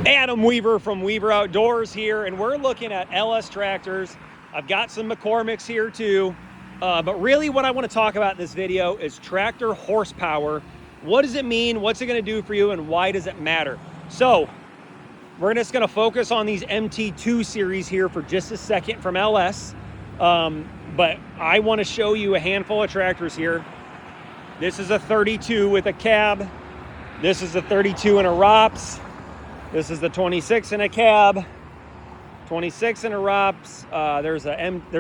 Adam Weaver from Weaver Outdoors here, and we're looking at LS tractors. I've got some McCormick's here too, but really what I want to talk about in this video is tractor horsepower. What does it mean? What's it going to do for you, and why does it matter? So we're just going to focus on these MT2 series here for just a second from LS, but I want to show you a handful of tractors here. This is a 32 with a cab. This is a 32 in a ROPS. This is the 26 in a cab, 26 in a ROPS. There's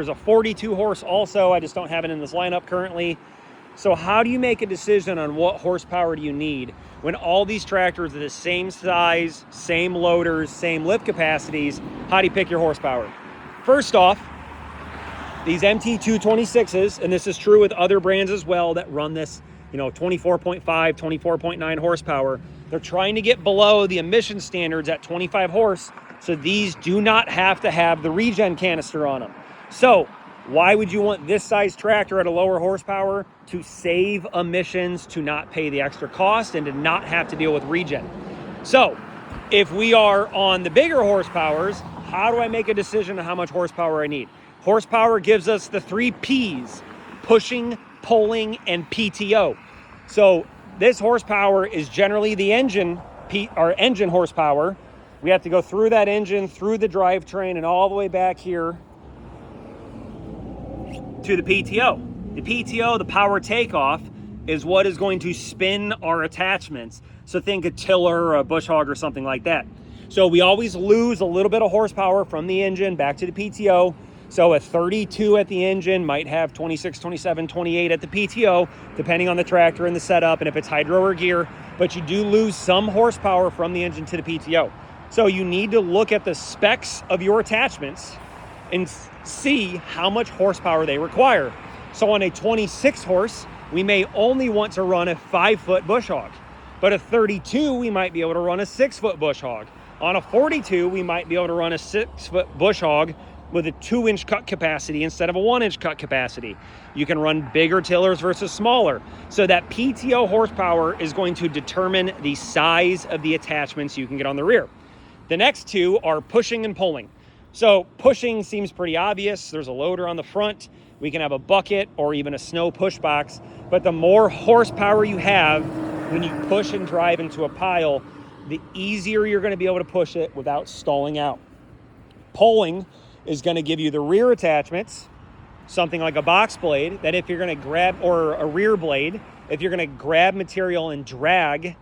a 42 horse also. I just don't have it in this lineup currently. So how do you make a decision on what horsepower do you need when all these tractors are the same size, same loaders, same lift capacities? How do you pick your horsepower? First off, these MT2 26s, and this is true with other brands as well that run this, 24.5, 24.9 horsepower. They're trying to get below the emission standards at 25 horse, so these do not have to have the Regen canister on them. So why would you want this size tractor at a lower horsepower? To save emissions, to not pay the extra cost, and to not have to deal with Regen. So if we are on the bigger horsepowers, how do I make a decision on how much horsepower I need? Horsepower gives us the 3 P's: pushing, pulling, and PTO. So this horsepower is generally the engine horsepower. We have to go through that engine, through the drivetrain, and all the way back here to the PTO. The PTO, the power takeoff, is what is going to spin our attachments. So think a tiller or a bush hog or something like that. So we always lose a little bit of horsepower from the engine back to the PTO. So a 32 at the engine might have 26, 27, 28 at the PTO, depending on the tractor and the setup and if it's hydro or gear, but you do lose some horsepower from the engine to the PTO. So you need to look at the specs of your attachments and see how much horsepower they require. So on a 26 horse, we may only want to run a 5-foot bush hog, but a 32, we might be able to run a 6-foot bush hog. On a 42, we might be able to run a 6-foot bush hog with a 2-inch cut capacity instead of a 1-inch cut capacity. You can run bigger tillers versus smaller. So that PTO horsepower is going to determine the size of the attachments you can get on the rear. The next two are pushing and pulling. So pushing seems pretty obvious. There's a loader on the front. We can have a bucket or even a snow push box. But the more horsepower you have when you push and drive into a pile, the easier you're going to be able to push it without stalling out. Pulling is going to give you the rear attachments, something like a box blade, that if you're going to grab, or a rear blade, if you're going to grab material and drag,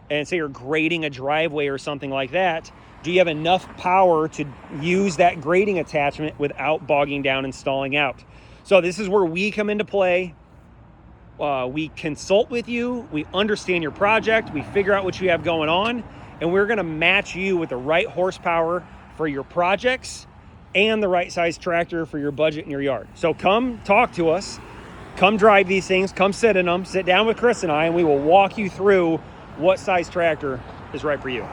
and say you're grading a driveway or something like that, do you have enough power to use that grading attachment without bogging down and stalling out? So this is where we come into play. We consult with you, we understand your project, we figure out what you have going on, and we're going to match you with the right horsepower for your projects and the right size tractor for your budget in your yard. So come talk to us, come drive these things, come sit in them, sit down with Chris and I, and we will walk you through what size tractor is right for you.